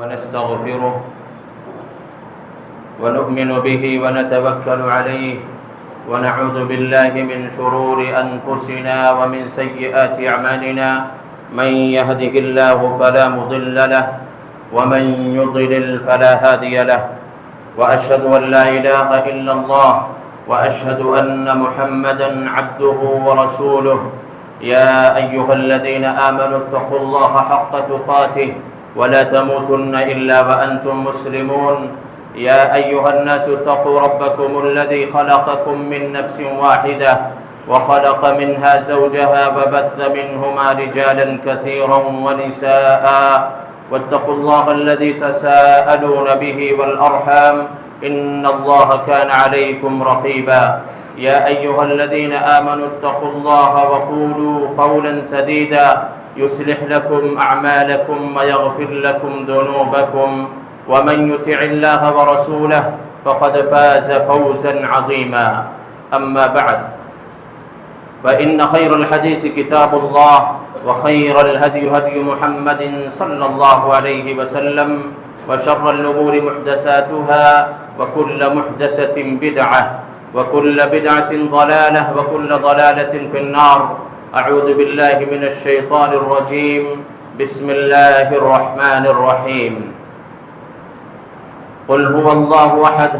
ونستغفره ونؤمن به ونتوكل عليه ونعوذ بالله من شرور أنفسنا ومن سيئات أعمالنا من يهده الله فلا مضل له ومن يضلل فلا هادي له وأشهد أن لا إله إلا الله وأشهد أن محمدا عبده ورسوله يا أيها الذين آمنوا اتقوا الله حق تقاته ولا تموتن إلا وأنتم مسلمون يا أيها الناس اتقوا ربكم الذي خلقكم من نفس واحدة وخلق منها زوجها وبث منهما رجالا كثيرا ونساء واتقوا الله الذي تساءلون به والأرحام إن الله كان عليكم رقيبا يا أيها الذين آمنوا اتقوا الله وقولوا قولا سديدا يصلح لكم أعمالكم ويغفر لكم ذنوبكم ومن يطع الله ورسوله فقد فاز فوزا عظيما أما بعد فإن خير الحديث كتاب الله وخير الهدي هدي محمد صلى الله عليه وسلم وشر الأمور محدثاتها وكل محدثة بدعة وكل بدعة ضلالة وكل ضلالة في النار أعوذ بالله من الشيطان الرجيم بسم الله الرحمن الرحيم قل هو الله أحد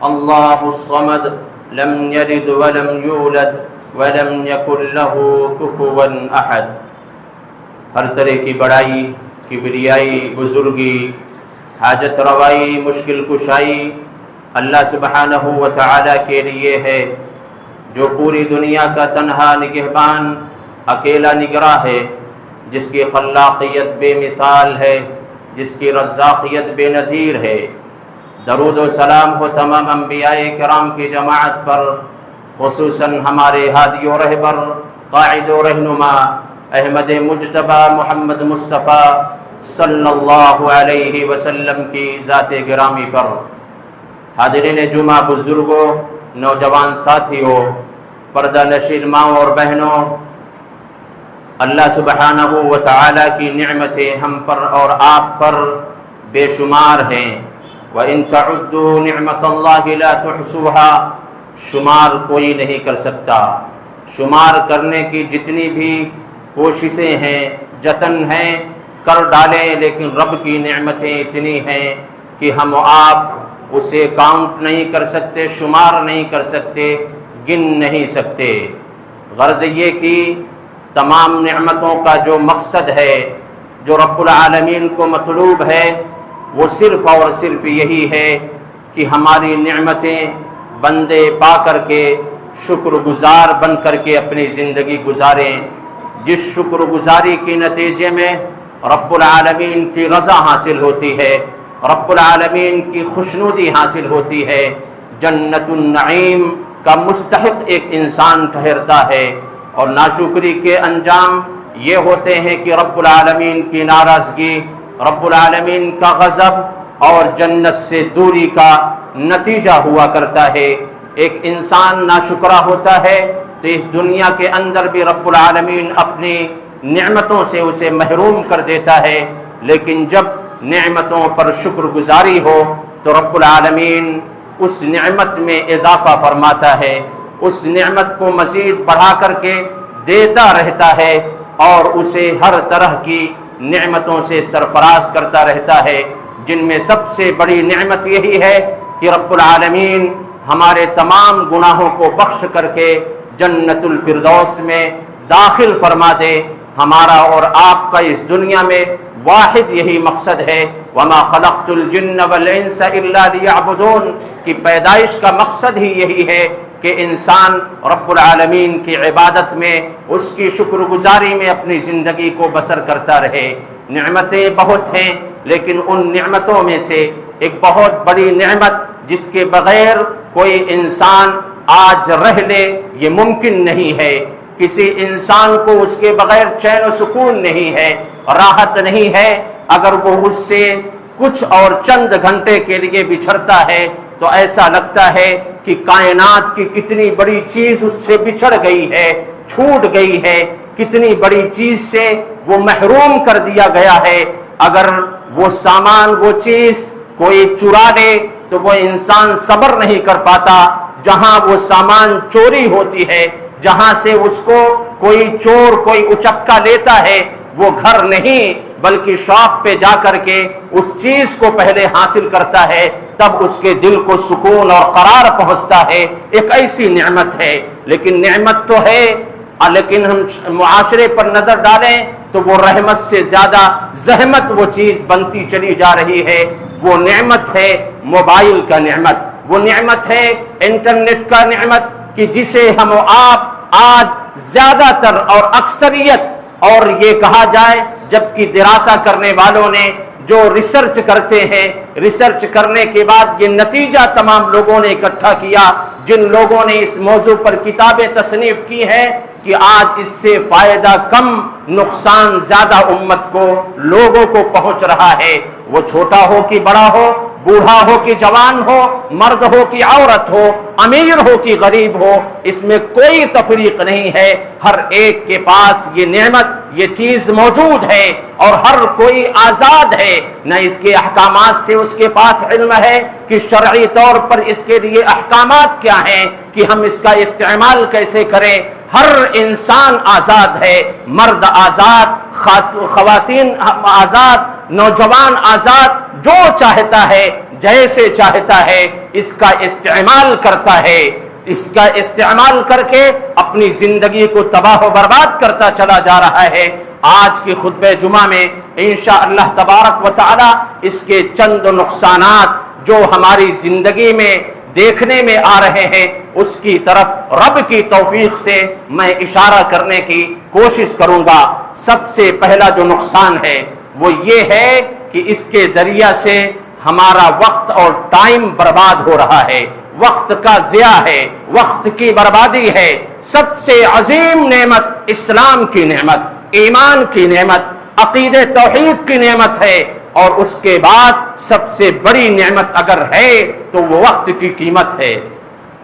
الله الصمد لم يلد ولم يولد ولم يكن له كفوا أحد۔ ہر طرح کی بڑائی، کبریائی، بزرگی، حاجت روائی، مشکل کشائی اللہ سبحانہ و تعالی کے لیے ہے، جو پوری دنیا کا تنہا نگہبان، اکیلا نگراں ہے، جس کی خلاقیت بے مثال ہے، جس کی رزاقیت بے نظیر ہے۔ درود و سلام ہو تمام انبیاء کرام کی جماعت پر، خصوصاً ہمارے ہادی و رہبر، قائد و رہنما احمد مجتبی محمد مصطفیٰ صلی اللہ علیہ وسلم کی ذات گرامی پر۔ حاضرین جمعہ، بزرگوں، نوجوان ساتھیوں، پردہ نشین ماؤں اور بہنوں، اللہ سبحانہ و تعالی کی نعمتیں ہم پر اور آپ پر بے شمار ہیں۔ وَإِن تَعُدُّوا نِعْمَةَ اللَّهِ لَا تُحْصُوهَا، شمار کوئی نہیں کر سکتا۔ شمار کرنے کی جتنی بھی کوششیں ہیں، جتن ہیں، کر ڈالیں، لیکن رب کی نعمتیں اتنی ہیں کہ ہم و آپ اسے کاؤنٹ نہیں کر سکتے، شمار نہیں کر سکتے، گن نہیں سکتے۔ غرض یہ کہ تمام نعمتوں کا جو مقصد ہے، جو رب العالمین کو مطلوب ہے، وہ صرف اور صرف یہی ہے کہ ہماری نعمتیں بندے پا کر کے شکر گزار بن کر کے اپنی زندگی گزاریں۔ جس شکر گزاری کے نتیجے میں رب العالمین کی رضا حاصل ہوتی ہے، رب العالمین کی خوشنودی حاصل ہوتی ہے، جنت النعیم کا مستحق ایک انسان ٹھہرتا ہے۔ اور ناشکری کے انجام یہ ہوتے ہیں کہ رب العالمین کی ناراضگی، رب العالمین کا غضب اور جنت سے دوری کا نتیجہ ہوا کرتا ہے۔ ایک انسان ناشکرا ہوتا ہے تو اس دنیا کے اندر بھی رب العالمین اپنی نعمتوں سے اسے محروم کر دیتا ہے، لیکن جب نعمتوں پر شکر گزاری ہو تو رب العالمین اس نعمت میں اضافہ فرماتا ہے، اس نعمت کو مزید بڑھا کر کے دیتا رہتا ہے اور اسے ہر طرح کی نعمتوں سے سرفراز کرتا رہتا ہے، جن میں سب سے بڑی نعمت یہی ہے کہ رب العالمین ہمارے تمام گناہوں کو بخش کر کے جنت الفردوس میں داخل فرما دے۔ ہمارا اور آپ کا اس دنیا میں واحد یہی مقصد ہے، وَمَا خَلَقْتُ الْجِنَّ وَالْإِنسَ إِلَّا لِيَعْبُدُونَ، کی پیدائش کا مقصد ہی یہی ہے کہ انسان رب العالمین کی عبادت میں، اس کی شکر گزاری میں اپنی زندگی کو بسر کرتا رہے۔ نعمتیں بہت ہیں، لیکن ان نعمتوں میں سے ایک بہت بڑی نعمت جس کے بغیر کوئی انسان آج رہ لے یہ ممکن نہیں ہے۔ کسی انسان کو اس کے بغیر چین و سکون نہیں ہے، راحت نہیں ہے۔ اگر وہ اس سے کچھ اور چند گھنٹے کے لیے بچھڑتا ہے تو ایسا لگتا ہے کہ کائنات کی کتنی بڑی چیز اس سے بچھڑ گئی ہے، چھوٹ گئی ہے، کتنی بڑی چیز سے وہ محروم کر دیا گیا ہے۔ اگر وہ سامان وہ چیز کوئی چرا دے تو وہ انسان صبر نہیں کر پاتا، جہاں وہ سامان چوری ہوتی ہے، جہاں سے اس کو کوئی چور کوئی اچکا لیتا ہے، وہ گھر نہیں بلکہ شاپ پہ جا کر کے اس چیز کو پہلے حاصل کرتا ہے، تب اس کے دل کو سکون اور قرار پہنچتا ہے۔ ایک ایسی نعمت ہے، لیکن نعمت تو ہے، لیکن ہم معاشرے پر نظر ڈالیں تو وہ رحمت سے زیادہ زحمت وہ چیز بنتی چلی جا رہی ہے۔ وہ نعمت ہے موبائل کا نعمت، وہ نعمت ہے انٹرنیٹ کا نعمت، کہ جسے ہم و آپ آج زیادہ تر اور اکثریت، اور یہ کہا جائے جبکہ دراسہ کرنے والوں نے جو ریسرچ کرتے ہیں، ریسرچ کرنے کے بعد یہ نتیجہ تمام لوگوں نے اکٹھا کیا، جن لوگوں نے اس موضوع پر کتابیں تصنیف کی ہیں، کہ آج اس سے فائدہ کم نقصان زیادہ امت کو لوگوں کو پہنچ رہا ہے۔ وہ چھوٹا ہو کہ بڑا ہو، بوڑھا ہو کہ جوان ہو، مرد ہو کہ عورت ہو، امیر ہو کہ غریب ہو، اس میں کوئی تفریق نہیں ہے۔ ہر ایک کے پاس یہ نعمت، یہ چیز موجود ہے، اور ہر کوئی آزاد ہے، نہ اس کے احکامات سے اس کے پاس علم ہے کہ شرعی طور پر اس کے لیے احکامات کیا ہیں، کہ ہم اس کا استعمال کیسے کریں۔ ہر انسان آزاد ہے، مرد آزاد، خواتین آزاد، نوجوان آزاد، جو چاہتا ہے جیسے چاہتا ہے اس کا استعمال کرتا ہے، اس کا استعمال کر کے اپنی زندگی کو تباہ و برباد کرتا چلا جا رہا ہے۔ آج کی خطبہ جمعہ میں انشاءاللہ تبارک و تعالی اس کے چند نقصانات جو ہماری زندگی میں دیکھنے میں آ رہے ہیں، اس کی طرف رب کی توفیق سے میں اشارہ کرنے کی کوشش کروں گا۔ سب سے پہلا جو نقصان ہے وہ یہ ہے کہ اس کے ذریعہ سے ہمارا وقت اور ٹائم برباد ہو رہا ہے، وقت کا ضیاع ہے، وقت کی بربادی ہے۔ سب سے عظیم نعمت اسلام کی نعمت، ایمان کی نعمت، عقیدہ توحید کی نعمت ہے، اور اس کے بعد سب سے بڑی نعمت اگر ہے تو وہ وقت کی قیمت ہے،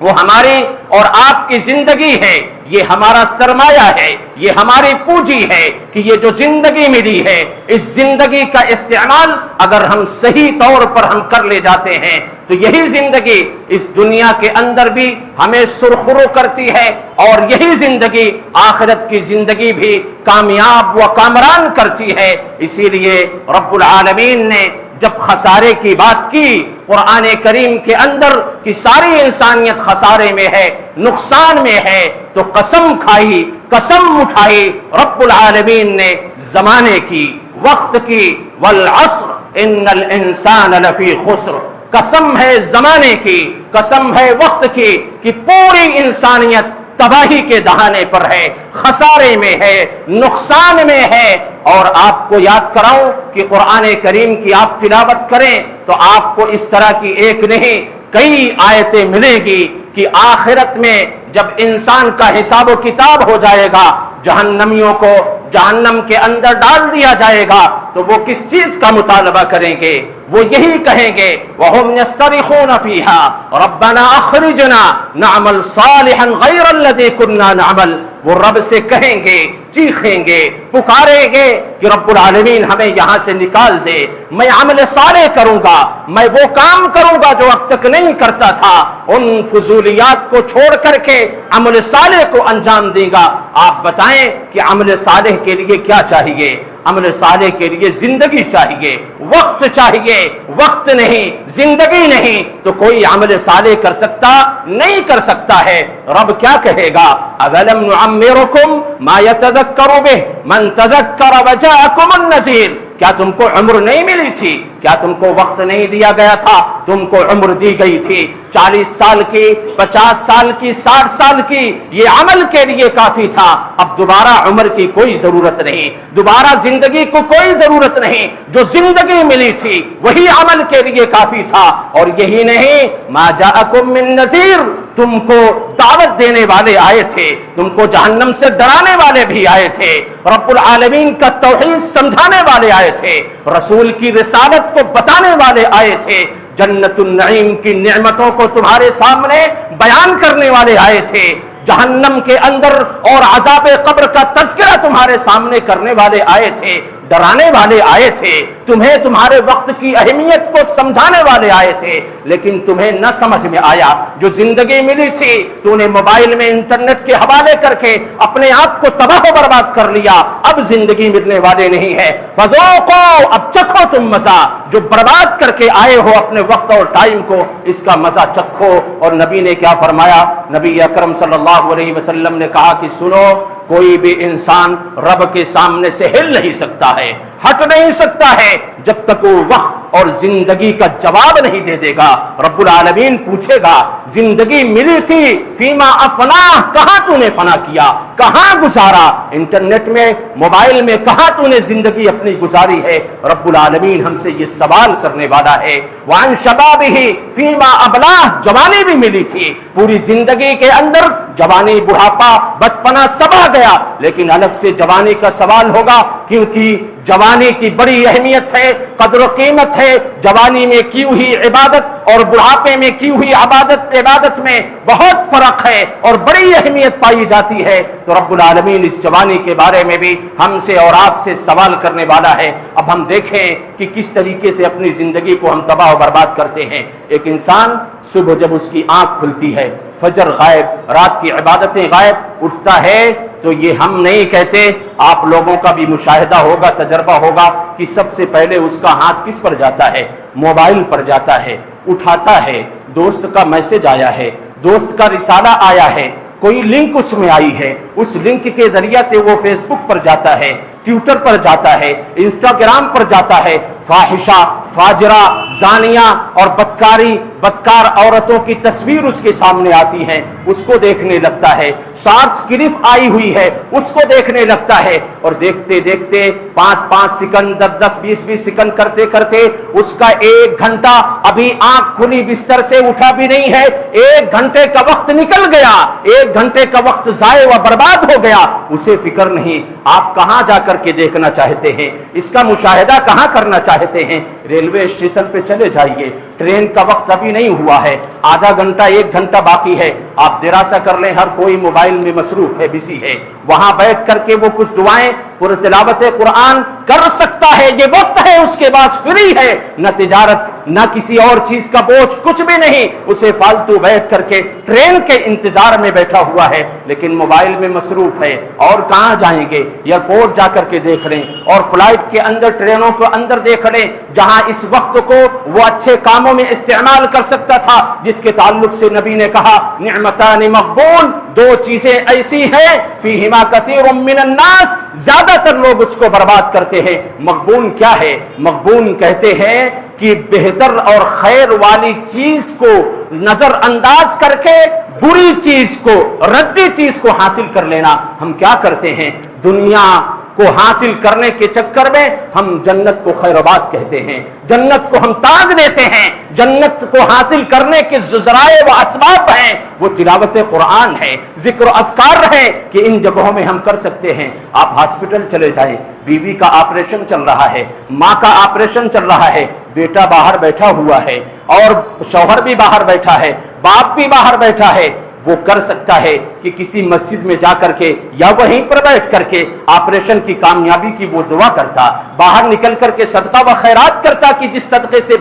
وہ ہماری اور آپ کی زندگی ہے، یہ ہمارا سرمایہ ہے، یہ ہماری پونجی ہے، کہ یہ جو زندگی ملی ہے، اس زندگی کا استعمال اگر ہم صحیح طور پر ہم کر لے جاتے ہیں تو یہی زندگی اس دنیا کے اندر بھی ہمیں سرخرو کرتی ہے، اور یہی زندگی آخرت کی زندگی بھی کامیاب و کامران کرتی ہے۔ اسی لیے رب العالمین نے جب خسارے کی بات کی قرآن کریم کے اندر کہ ساری انسانیت خسارے میں ہے، نقصان میں ہے، تو قسم کھائی، قسم اٹھائی رب العالمین نے زمانے کی، وقت کی، والعصر ان الانسان لفی خسر، قسم ہے زمانے کی، قسم ہے وقت کی، کہ پوری انسانیت تباہی کے دہانے پر ہے، خسارے میں ہے، نقصان میں ہے۔ اور آپ کو یاد کراؤں کہ قرآن کریم کی آپ تلاوت کریں تو آپ کو اس طرح کی ایک نہیں کئی آیتیں ملیں گی کہ آخرت میں جب انسان کا حساب و کتاب ہو جائے گا، جہنمیوں کو جہنم کے اندر ڈال دیا جائے گا، تو وہ کس چیز کا مطالبہ کریں گے؟ وہ یہی کہیں گے وَهُمْ يَسْتَرِخُونَ فِيهَا رَبَّنَا أَخْرِجْنَا نَعْمَلْ صَالِحًا غَيْرَ الَّذِي كُنَّا نَعْمَلْ۔ وہ رب سے کہیں گے، چیخیں گے، پکاریں گے کہ رب العالمین ہمیں یہاں سے نکال دے، میں عمل صالح کروں گا، میں وہ کام کروں گا جو اب تک نہیں کرتا تھا، ان فضولیات کو چھوڑ کر کے عمل صالح کو انجام دے گا۔ آپ بتائیں کہ عمل صالح کے لیے کیا چاہیے؟ عمل صالح کے لیے زندگی چاہیے، وقت چاہیے، وقت نہیں، زندگی نہیں تو کوئی عمل صالح کر سکتا نہیں کر سکتا ہے۔ رب کیا کہے گا؟ اَوَلَمْ نُعَمِّرُكُمْ مَا يَتَذَكَّرُ بِهِ مَنْ تَذَكَّرَ وَجَاءَكُمُ النَّذِيرُ۔ کیا تم کو عمر نہیں ملی تھی؟ کیا تم کو وقت نہیں دیا گیا تھا؟ تم کو عمر دی گئی تھی، 40 سال کی، 50 سال کی، 60 سال کی، یہ عمل کے لیے کافی تھا۔ اب دوبارہ عمر کی کوئی ضرورت نہیں، دوبارہ زندگی کو کوئی ضرورت نہیں، جو زندگی ملی تھی وہی عمل کے لیے کافی تھا۔ اور یہی نہیں، ما جاءکم من نذیر، تم کو دعوت دینے والے آئے تھے، تم کو جہنم سے ڈرانے والے بھی آئے تھے، رب العالمین کا توحید سمجھانے والے آئے تھے، رسول کی رسالت کو بتانے والے آئے تھے، جنت النعیم کی نعمتوں کو تمہارے سامنے بیان کرنے والے آئے تھے، جہنم کے اندر اور عذاب قبر کا تذکرہ تمہارے سامنے کرنے والے آئے تھے، ڈرانے والے آئے تھے, تمہیں تمہارے وقت کی اہمیت کو سمجھانے والے آئے تھے, لیکن تمہیں نہ سمجھ میں آیا. جو زندگی ملی تھی تو نے موبائل میں انٹرنیٹ کے حوالے کر کے اپنے آپ کو تباہ و برباد کر لیا. اب زندگی ملنے والے نہیں ہے. فذوقوا, اب چکھو تم مزہ, جو برباد کر کے آئے ہو اپنے وقت اور ٹائم کو, اس کا مزہ چکھو. اور نبی نے کیا فرمایا؟ نبی اکرم صلی اللہ علیہ وسلم نے کہا کہ سنو, کوئی بھی انسان رب کے سامنے سے ہل نہیں سکتا ہے, ہٹ نہیں سکتا ہے, جب تک وہ وقت اور زندگی کا جواب نہیں دے دے گا. رب العالمین پوچھے گا, زندگی ملی تھی فیما افنا, کہاں تو نے فنا کیا, کہاں گزارا؟ انٹرنیٹ میں, موبائل میں کہاں تو نے زندگی اپنی گزاری ہے؟ رب العالمین ہم سے یہ سوال کرنے والا ہے. وعن شبابہ فیما ابلا, جوانی بھی ملی تھی, پوری زندگی کے اندر جوانی, بڑھاپا, بچپنا سب آ گیا, لیکن الگ سے جوانی کا سوال ہوگا, کیونکہ جوانی کی بڑی اہمیت ہے, قدر و قیمت ہے. جوانی میں کی ہوئی عبادت اور بڑھاپے میں کی ہوئی عبادت میں بہت فرق ہے اور بڑی اہمیت پائی جاتی ہے. تو رب العالمین اس جوانی کے بارے میں بھی ہم سے اور آپ سے سوال کرنے والا ہے. اب ہم دیکھیں کہ کس طریقے سے اپنی زندگی کو ہم تباہ و برباد کرتے ہیں. ایک انسان صبح جب اس کی آنکھ کھلتی ہے, فجر غائب, رات کی عبادتیں غائب, اٹھتا ہے تو یہ ہم نہیں کہتے, آپ لوگوں کا بھی مشاہدہ ہوگا, تجربہ ہوگا کہ سب سے پہلے اس کا ہاتھ کس پر جاتا ہے؟ موبائل پر جاتا ہے. اٹھاتا ہے, دوست کا میسج آیا ہے, دوست کا رسالہ آیا ہے, کوئی لنک اس میں آئی ہے, اس لنک کے ذریعہ سے وہ فیس بک پر جاتا ہے, ٹویٹر پر جاتا ہے, انسٹاگرام پر جاتا ہے. فاحشہ, فاجرہ, زانیہ اور بدکار عورتوں کی تصویر اس کے سامنے آتی ہے, اس کو دیکھنے لگتا ہے. شارٹس کلپ آئی ہوئی ہے, اس کو دیکھنے لگتا ہے, اور دیکھتے دیکھتے 5 سیکنڈ, 10-20 سیکنڈ کرتے کرتے اس کا 1 گھنٹہ, ابھی آنکھ کھلی بستر سے اٹھا بھی نہیں ہے, 1 گھنٹے کا وقت نکل گیا, 1 گھنٹے کا وقت ضائع و برباد ہو گیا. اسے فکر نہیں. آپ کہاں جا کر کے دیکھنا چاہتے ہیں؟ اس کا مشاہدہ کہاں کرنا چاہتے ہیں؟ ریلوے اسٹیشن پہ چلے جائیے, ٹرین کا وقت ابھی نہیں ہوا ہے, آدھا گھنٹہ 1 گھنٹہ باقی ہے. آپ دراسہ کر لیں, ہر کوئی موبائل میں مصروف ہے, بزی ہے. وہاں بیٹھ کر کے وہ کچھ دعائیں, پر تلاوت قرآن کر سکتا ہے. یہ وقت ہے, اس کے بعد فری ہے, نہ تجارت, نہ کسی اور چیز کا بوجھ, کچھ بھی نہیں. اسے فالتو بیٹھ کر کے ٹرین کے انتظار میں بیٹھا ہوا ہے, لیکن موبائل میں مصروف ہے. اور کہاں جائیں گے؟ ایئرپورٹ جا کر کے دیکھ لیں, اور فلائٹ کے اندر, ٹرینوں کے اندر دیکھ لیں, جہاں اس وقت کو وہ اچھے کاموں میں استعمال کر سکتا تھا, جس کے تعلق سے نبی نے کہا نعمتان مغبون, 2 چیزیں ایسی ہیں فیہما کثیر من الناس, زیادہ تر لوگ اس کو برباد کرتے ہیں. مغبون کیا ہے؟ مغبون کہتے ہیں کہ بہتر اور خیر والی چیز کو نظر انداز کر کے بری چیز کو, ردی چیز کو حاصل کر لینا. ہم کیا کرتے ہیں؟ دنیا کو حاصل کرنے کے چکر میں ہم جنت کو خیر و باد کہتے ہیں, جنت کو ہم تاج دیتے ہیں. جنت کو حاصل کرنے کے ذرائع و اسباب ہیں, وہ تلاوت قرآن ہے, ذکر و اذکار ہے, کہ ان جگہوں میں ہم کر سکتے ہیں. آپ ہاسپٹل چلے جائیں, بیوی کا آپریشن چل رہا ہے, ماں کا آپریشن چل رہا ہے, بیٹا باہر بیٹھا ہوا ہے, اور شوہر بھی باہر بیٹھا ہے, باپ بھی باہر بیٹھا ہے. وہ کر سکتا ہے کہ کسی مسجد میں جا کر کے یا وہیں پر بیٹھ کر کے آپریشن کی کامیابی کی وہ دعا کرتا, باہر نکل کر کے صدقہ و خیرات کرتا, کہ جس صدقے سے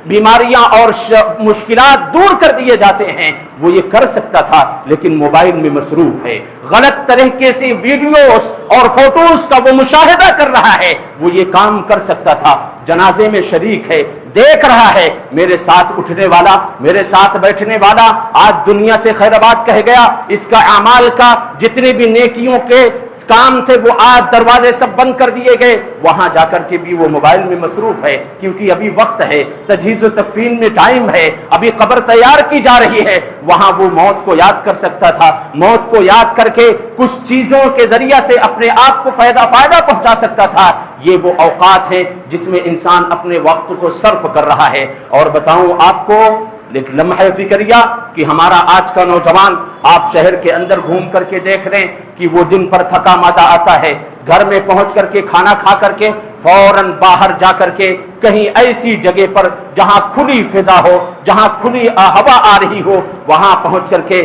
بیماریاں اور مشکلات دور کر دیے جاتے ہیں. وہ یہ کر سکتا تھا, لیکن موبائل میں مصروف ہے, غلط طریقے سے ویڈیوز اور فوٹوز کا وہ مشاہدہ کر رہا ہے. وہ یہ کام کر سکتا تھا, جنازے میں شریک ہے, دیکھ رہا ہے میرے ساتھ اٹھنے والا, میرے ساتھ بیٹھنے والا آج دنیا سے خیر بات کہہ گیا, اس کا اعمال کا جتنے بھی نیکیوں کے کام تھے وہ آج دروازے سب بند کر دیے گئے. وہاں جا کر کے بھی وہ موبائل میں مصروف ہے, کیونکہ ابھی وقت ہے, تجہیز و تکفین میں ٹائم ہے, ابھی قبر تیار کی جا رہی ہے. وہاں وہ موت کو یاد کر سکتا تھا, موت کو یاد کر کے کچھ چیزوں کے ذریعہ سے اپنے آپ کو فائدہ پہنچا سکتا تھا. یہ وہ اوقات ہیں جس میں انسان اپنے وقت کو صرف کر رہا ہے. اور بتاؤں آپ کو ایک لمحہ فکریہ کہ ہمارا آج کا نوجوان, آپ شہر کے اندر گھوم کر کے دیکھ لیں کہ وہ دن پر تھکا مادہ آتا ہے, گھر میں پہنچ کر کے کھانا کھا کر کے فوراً باہر جا کر کے کہیں ایسی جگہ پر جہاں کھلی فضا ہو, جہاں کھلی ہوا آ رہی ہو, وہاں پہنچ کر کے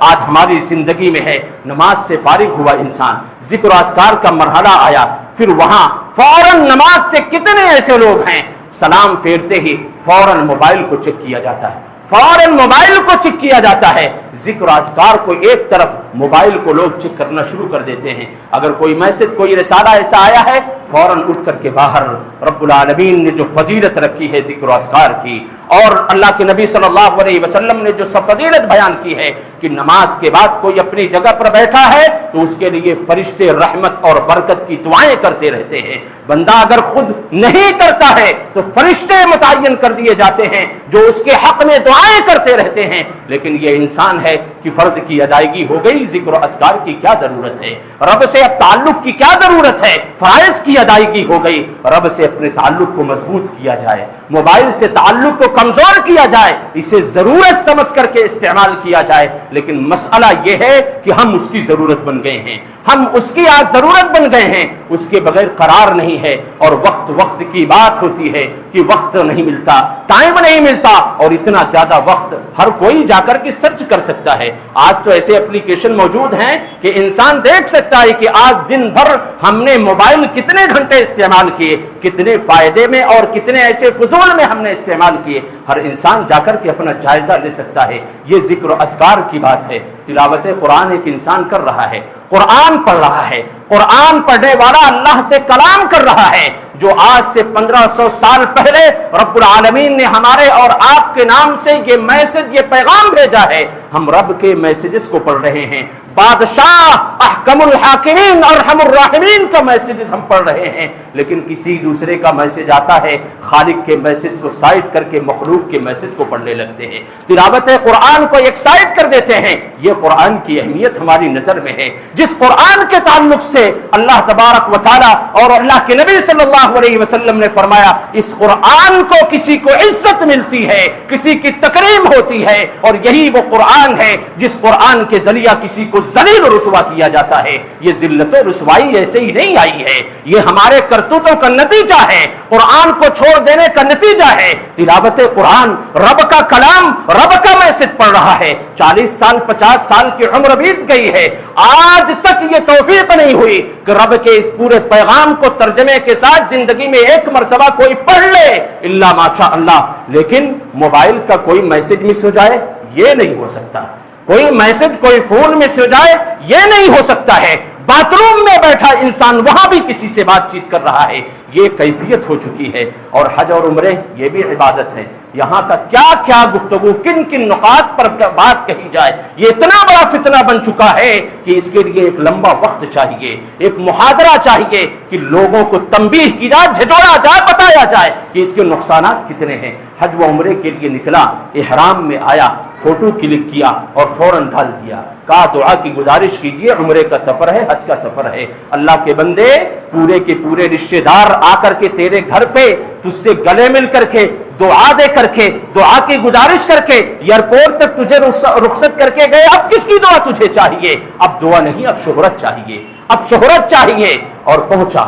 آج ہماری زندگی میں ہے۔ نماز سے فارغ ہوا انسان، ذکر و اذکار کا مرحلہ آیا، پھر وہاں فوراً نماز سے کتنے ایسے لوگ ہیں سلام پھیرتے ہی فوراً موبائل کو چیک کیا جاتا ہے، فوراً موبائل کو چیک کیا جاتا ہے، ذکر و اذکار کو ایک طرف، موبائل کو لوگ چیک کرنا شروع کر دیتے ہیں۔ اگر کوئی میسج، کوئی رسالہ ایسا آیا ہے، فوراً اٹھ کر کے باہر۔ رب العالمین نے جو فضیلت رکھی ہے ذکر و اذکار کی، اور اللہ کے نبی صلی اللہ علیہ وسلم نے جو فضیلت بیان کی ہے کہ نماز کے بعد کوئی اپنی جگہ پر بیٹھا ہے تو اس کے لیے فرشتے رحمت اور برکت کی دعائیں کرتے رہتے ہیں۔ بندہ اگر خود نہیں کرتا ہے تو فرشتے متعین کر دیے جاتے ہیں جو اس کے حق میں دعائیں کرتے رہتے ہیں۔ لیکن یہ انسان ہے کہ فرض کی ادائیگی ہو گئی، ذکر و اذکار کی کیا ضرورت ہے؟ رب سے اب تعلق کی کیا ضرورت ہے؟ فرائض کی ادائیگی ہو گئی، رب سے اپنے تعلق کو مضبوط کیا جائے، موبائل سے تعلق کو کمزور کیا جائے، اسے ضرورت سمجھ کر کے استعمال کیا جائے۔ لیکن مسئلہ یہ ہے کہ ہم اس کی ضرورت بن گئے ہیں، ہم اس کی آج ضرورت بن گئے ہیں، اس کے بغیر قرار نہیں ہے۔ اور وقت کی بات ہوتی ہے کہ وقت نہیں ملتا، ٹائم نہیں ملتا، اور اتنا زیادہ وقت ہر کوئی جا کر کے سرچ کر سکتا ہے۔ آج تو ایسے اپلیکیشن موجود ہیں کہ انسان دیکھ سکتا ہے کہ آج دن بھر ہم نے موبائل کتنے گھنٹے استعمال کیے، کتنے فائدے میں اور کتنے ایسے فضول میں ہم نے استعمال کیے۔ ہر انسان جا کر کے اپنا جائزہ لے سکتا ہے۔ یہ ذکر و اذکار کی بات ہے۔ تلاوت قرآن ایک انسان کر رہا ہے، قرآن پڑھ رہا ہے، قرآن پڑھنے والا اللہ سے کلام کر رہا ہے، جو آج سے 1500 سال پہلے رب العالمین نے ہمارے اور آپ کے نام سے یہ میسج، یہ پیغام بھیجا ہے۔ ہم رب کے میسجز کو پڑھ رہے ہیں، بادشاہ احکم الحاکمین ارحم الراحمین کا میسجز ہم پڑھ رہے ہیں، لیکن کسی دوسرے کا میسج آتا ہے، خالق کے میسج کو سائڈ کر کے مخلوق کے میسج کو پڑھنے لگتے ہیں، تلاوت قرآن کو ایک سائڈ کر دیتے ہیں۔ یہ قرآن کی اہمیت ہماری نظر میں ہے، جس قرآن کے تعلق سے اللہ تبارک و تعالی اور اللہ کے نبی صلی اللہ علیہ وسلم نے فرمایا اس قرآن کو کسی کو عزت ملتی ہے، کسی کی تکریم ہوتی ہے، اور یہی وہ قرآن ہے جس قرآن کے ذریعہ کسی کو ذلیل و رسوا کیا جاتا ہے۔ یہ ذلت و رسوائی ایسے ہی نہیں آئی ہے، یہ ہمارے کرتوتوں کا نتیجہ ہے، قرآن کو چھوڑ دینے کا نتیجہ ہے۔ تلاوت قرآن، رب کا کلام، رب کا میسج پڑھ رہا ہے، 40 سال 50 سال کی عمر بیت گئی ہے، آج تک یہ توفیق نہیں ہوئی کہ رب کے اس پورے پیغام کو ترجمے کے ساتھ زندگی میں ایک مرتبہ کوئی پڑھ لے، الا ماشاء اللہ۔ لیکن موبائل کا کوئی میسج مس ہو جائے یہ نہیں ہو سکتا، کوئی میسج، کوئی فون مس ہو جائے یہ نہیں ہو سکتا ہے۔ باتھ روم میں بیٹھا انسان وہاں بھی کسی سے بات چیت کر رہا ہے، یہ کیفیت ہو چکی ہے۔ اور حج اور عمرے یہ بھی عبادت ہے، یہاں کا کیا کیا گفتگو، کن کن نقاط پر بات کہی جائے، یہ اتنا بڑا فتنہ بن چکا ہے کہ اس کے لیے ایک لمبا وقت چاہیے، ایک محاضرہ چاہیے کہ لوگوں کو تنبیہ کی جائے، جھجوڑا جائے، بتایا جائے کہ اس کے نقصانات کتنے ہیں۔ حج و عمرے کے لیے نکلا، احرام میں آیا، فوٹو کلک کیا اور فوراً ڈال دیا، کہا دعا کی گزارش کیجئے، عمرے کا سفر ہے، حج کا سفر ہے۔ اللہ کے بندے، پورے کے پورے رشتہ دار آ کر کے تیرے گھر پہ تجھ سے گلے مل کر کے، دعا دے کر کے، دعا کی گزارش کر کے ایئرپورٹ تک تجھے رخصت کر کے گئے، اب کس کی دعا تجھے چاہیے؟ اب دعا نہیں، اب شہرت چاہیے، اب شہرت چاہیے۔ اور پہنچا،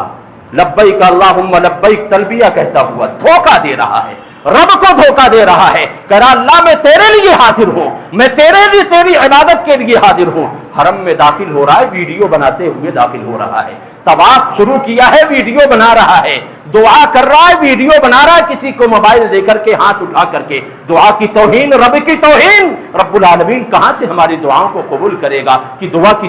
لبیک اللہم لبیک تلبیہ کہتا ہوا دھوکہ دے رہا ہے، رب کو دھوکہ دے رہا ہے، کہہ رہا اللہ میں تیرے لیے حاضر ہوں، میں تیرے لیے، تیری عبادت کے لیے حاضر ہوں۔ حرم میں داخل ہو رہا ہے، ویڈیو بناتے ہوئے داخل ہو رہا ہے، طواف شروع کیا ہے، ویڈیو بنا رہا ہے، دعا کر رہا ہے، ویڈیو بنا رہا ہے، کسی کو موبائل دے کر کے، ہاتھ اٹھا کر کے، دعا کی توہین، رب کی توہین۔ رب العالمین کہاں سے ہماری دعاؤں کو قبول کرے گا کہ دعا کی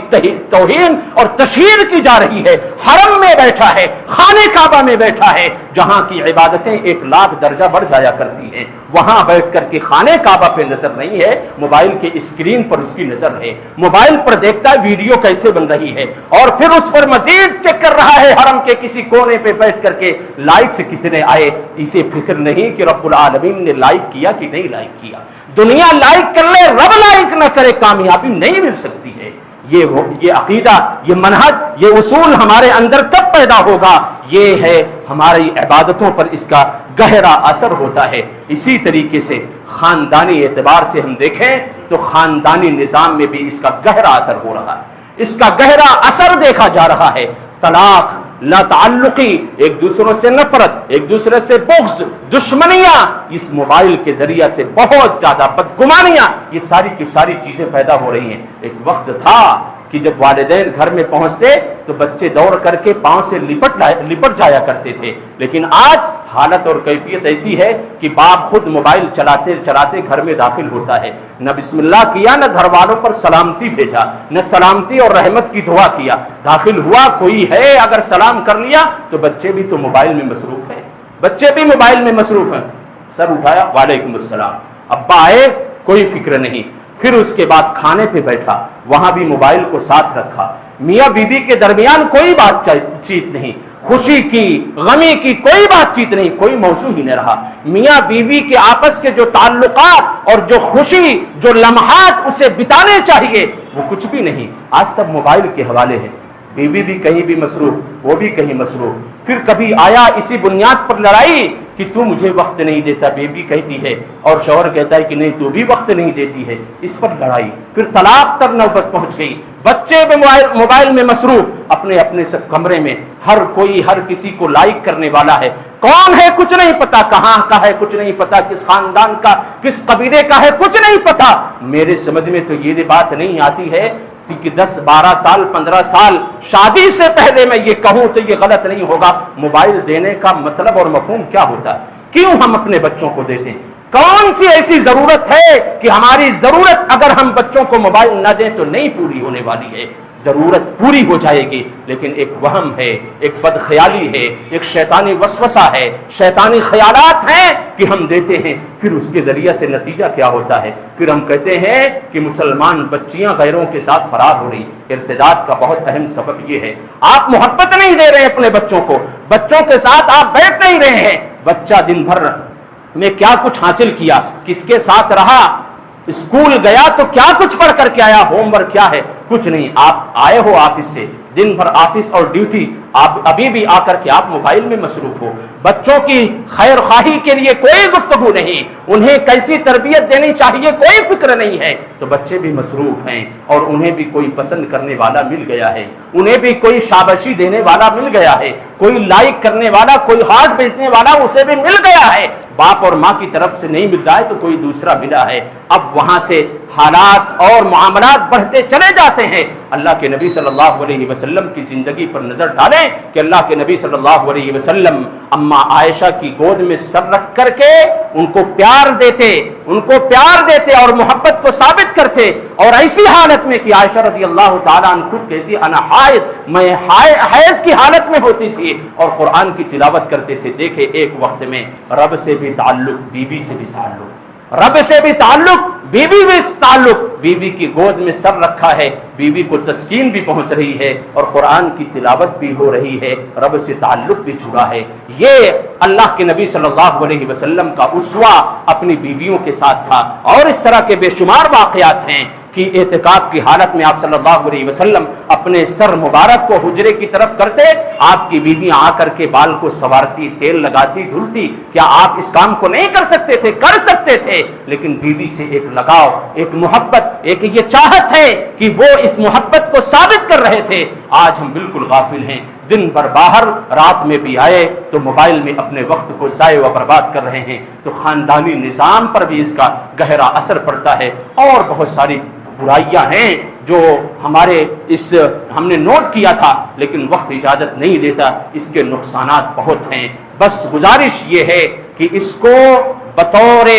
توہین اور تشہیر کی جا رہی ہے۔ حرم میں بیٹھا ہے، خانہ کعبہ میں بیٹھا ہے، جہاں کی عبادتیں 1,00,000 درجہ بڑھ جایا کرتی ہیں، وہاں بیٹھ کر کے خانہ کعبہ پہ نظر نہیں ہے، موبائل کے اسکرین پر اس کی نظر ہے، موبائل پر دیکھتا ہے ویڈیو کیسے بن رہی ہے، اور پھر اس پر مزید چیک کر رہا ہے حرم کے کسی کونے پہ بیٹھ کر کے لائکس کتنے آئے۔ اسے فکر نہیں کہ رب العالمین نے لائک کیا کہ نہیں لائک کیا۔ دنیا لائک کر لے، رب لائک نہ کرے، کامیابی نہیں مل سکتی ہے۔ یہ عقیدہ، یہ منہج، یہ اصول ہمارے اندر کب پیدا ہوگا؟ یہ ہے ہماری عبادتوں پر اس کا گہرا اثر ہوتا ہے۔ اسی طریقے سے خاندانی اعتبار سے ہم دیکھیں تو خاندانی نظام میں بھی اس کا گہرا اثر ہو رہا ہے، اس کا گہرا اثر دیکھا جا رہا ہے۔ طلاق لاتعلقی، ایک دوسروں سے نفرت، ایک دوسرے سے بغض، دشمنیاں، اس موبائل کے ذریعے سے بہت زیادہ بدگمانیاں، یہ ساری کی ساری چیزیں پیدا ہو رہی ہیں۔ ایک وقت تھا کہ جب والدین گھر میں پہنچتے تو بچے دوڑ کر کے پاؤں سے لپٹ جایا کرتے تھے، لیکن آج حالت اور کیفیت ایسی ہے کہ باپ خود موبائل چلاتے چلاتے گھر میں داخل ہوتا ہے، نہ بسم اللہ کیا، نہ گھر والوں پر سلامتی بھیجا، نہ سلامتی اور رحمت کی دعا کیا، داخل ہوا کوئی ہے اگر سلام کر لیا تو بچے بھی تو موبائل میں مصروف ہیں، بچے بھی موبائل میں مصروف ہیں، سر اٹھایا وعلیکم السلام، ابا آئے کوئی فکر نہیں، پھر اس کے بعد کھانے پہ بیٹھا وہاں بھی موبائل کو ساتھ رکھا، میاں بیوی کے درمیان کوئی بات چیت نہیں، خوشی کی غمی کی کوئی بات چیت نہیں، کوئی موضوع ہی نہیں رہا، میاں بیوی کے آپس کے جو تعلقات اور جو خوشی جو لمحات اسے بتانے چاہیے وہ کچھ بھی نہیں، آج سب موبائل کے حوالے ہے، بیوی بھی کہیں بھی مصروف، وہ بھی کہیں مصروف، پھر کبھی آیا اسی بنیاد پر لڑائی کہ تو مجھے وقت نہیں دیتا، بیوی کہتی ہے اور شوہر کہتا ہے کہ نہیں تو بھی وقت نہیں دیتی ہے، اس پر لڑائی، پھر طلاق تک نوبت پہنچ گئی، بچے بھی موبائل میں مصروف، اپنے اپنے سب کمرے میں، ہر کوئی ہر کسی کو لائک کرنے والا ہے، کون ہے کچھ نہیں پتا، کہاں کا ہے کچھ نہیں پتا، کس خاندان کا کس قبیلے کا ہے کچھ نہیں پتا۔ میرے سمجھ میں تو یہ بات نہیں آتی ہے کہ 10 12 سال 15 سال شادی سے پہلے میں یہ کہوں تو یہ غلط نہیں ہوگا، موبائل دینے کا مطلب اور مفہوم کیا ہوتا ہے، کیوں ہم اپنے بچوں کو دیتے ہیں، کون سی ایسی ضرورت ہے کہ ہماری ضرورت اگر ہم بچوں کو موبائل نہ دیں تو نہیں پوری ہونے والی ہے، ضرورت پوری ہو جائے گی، لیکن ایک وہم ہے، ایک بدخیالی ہے، ایک شیطانی وسوسہ ہے، شیطانی خیالات ہیں کہ ہم دیتے ہیں، پھر اس کے ذریعے سے نتیجہ کیا ہوتا ہے، پھر ہم کہتے ہیں کہ مسلمان بچیاں غیروں کے ساتھ فرار ہو رہی، ارتداد کا بہت اہم سبب یہ ہے، آپ محبت نہیں دے رہے اپنے بچوں کو، بچوں کے ساتھ آپ بیٹھ نہیں رہے ہیں، بچہ دن بھر میں کیا کچھ حاصل کیا، کس کے ساتھ رہا، اسکول گیا تو کیا کچھ پڑھ کر کے آیا، ہوم ورک کیا ہے، کچھ نہیں، آپ آئے ہو آفس سے، دن بھر آفس اور ڈیوٹی، آپ ابھی بھی آ کر کے آپ موبائل میں مصروف ہو، بچوں کی خیر خواہی کے لیے کوئی گفتگو نہیں، انہیں کیسی تربیت دینی چاہیے کوئی فکر نہیں ہے، تو بچے بھی مصروف ہیں اور انہیں بھی کوئی پسند کرنے والا مل گیا ہے، انہیں بھی کوئی شاباشی دینے والا مل گیا ہے، کوئی لائک کرنے والا، کوئی ہاتھ بیچنے والا اسے بھی مل گیا ہے، باپ اور ماں کی طرف سے نہیں مل رہا ہے تو کوئی دوسرا ملا ہے، اب وہاں سے حالات اور معاملات بڑھتے چلے جاتے ہیں۔ اللہ کے نبی صلی اللہ علیہ وسلم کی زندگی پر نظر ڈالیں کہ اللہ کے نبی صلی اللہ علیہ وسلم اماں عائشہ کی گود میں سر رکھ کر کے ان کو پیار دیتے اور محبت کو ثابت کرتے، اور ایسی حالت میں کہ عائشہ رضی اللہ تعالیٰ عنہ خود کہتی انا حائض، میں حیض کی حالت میں ہوتی تھی اور قرآن کی تلاوت کرتے تھے۔ دیکھیں ایک وقت میں رب سے بھی تعلق، بیوی سے بھی تعلق، رب سے بھی تعلق، بیوی بھی تعلق، بیوی کی گود میں سر رکھا ہے، بیوی کو تسکین بھی پہنچ رہی ہے اور قرآن کی تلاوت بھی ہو رہی ہے، رب سے تعلق بھی جڑا ہے۔ یہ اللہ کے نبی صلی اللہ علیہ وسلم کا اسوہ اپنی بیویوں کے ساتھ تھا، اور اس طرح کے بے شمار واقعات ہیں کہ اعتکاف کی حالت میں آپ صلی اللہ علیہ وسلم اپنے سر مبارک کو حجرے کی طرف کرتے، آپ کی بیویاں آ کر کے بال کو سنوارتی، تیل لگاتی، دھلتی، کیا آپ اس کام کو نہیں کر سکتے تھے؟ کر سکتے تھے، لیکن بیوی سے ایک لگاؤ، ایک محبت، ایک یہ چاہت ہے کہ وہ اس محبت کو ثابت کر رہے تھے۔ آج ہم بالکل غافل ہیں، دن بھر باہر، رات میں بھی آئے تو موبائل میں اپنے وقت کو ضائع و برباد کر رہے ہیں، تو خاندانی نظام پر بھی اس کا گہرا اثر پڑتا ہے، اور بہت ساری برائیاں ہیں جو ہم نے نوٹ کیا تھا، لیکن وقت اجازت نہیں دیتا، اس کے نقصانات بہت ہیں۔ بس گزارش یہ ہے کہ اس کو بطور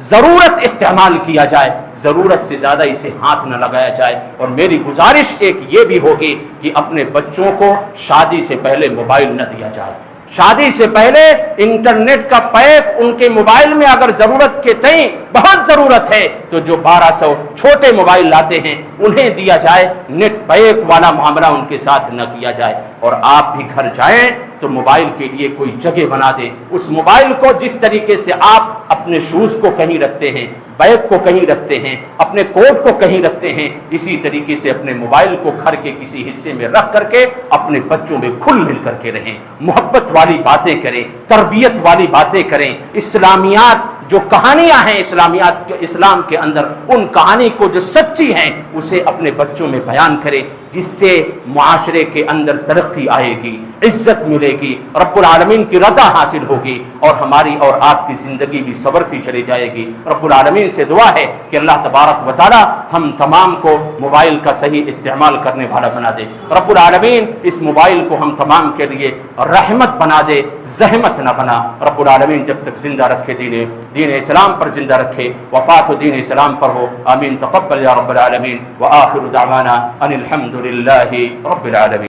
ضرورت استعمال کیا جائے، ضرورت سے زیادہ اسے ہاتھ نہ لگایا جائے، اور میری گزارش ایک یہ بھی ہوگی کہ اپنے بچوں کو شادی سے پہلے موبائل نہ دیا جائے، شادی سے پہلے انٹرنیٹ کا پیک ان کے موبائل میں اگر ضرورت کے تئیں بہت ضرورت ہے تو جو 1200 چھوٹے موبائل لاتے ہیں انہیں دیا جائے، نیٹ پیک والا معاملہ ان کے ساتھ نہ کیا جائے، اور آپ بھی گھر جائیں تو موبائل کے لیے کوئی جگہ بنا دیں، اس موبائل کو جس طریقے سے آپ اپنے شوز کو کہیں رکھتے ہیں، بیگ کو کہیں رکھتے ہیں، اپنے کوٹ کو کہیں رکھتے ہیں، اسی طریقے سے اپنے موبائل کو گھر کے کسی حصے میں رکھ کر کے اپنے بچوں میں کھل مل کر کے رہیں، محبت والی باتیں کریں، تربیت والی باتیں کریں، اسلامیات جو کہانیاں ہیں اسلام کے اندر، ان کہانی کو جو سچی ہیں اسے اپنے بچوں میں بیان کریں، جس سے معاشرے کے اندر ترقی آئے گی، عزت ملے گی، رب العالمین کی رضا حاصل ہوگی اور ہماری اور آپ کی زندگی بھی سنورتی چلی جائے گی۔ رب العالمین سے دعا ہے کہ اللہ تبارک و تعالی ہم تمام کو موبائل کا صحیح استعمال کرنے والا بنا دے۔ رب العالمین اس موبائل کو ہم تمام کے لیے رحمت بنا دے، زحمت نہ بنا۔ رب العالمین جب تک زندہ رکھے دین اسلام پر زندہ رکھے، وفات دین اسلام پر ہو، آمین تقبل یا رب العالمین۔ وآخر دعوانا ان الحمد للہ رب العالمین۔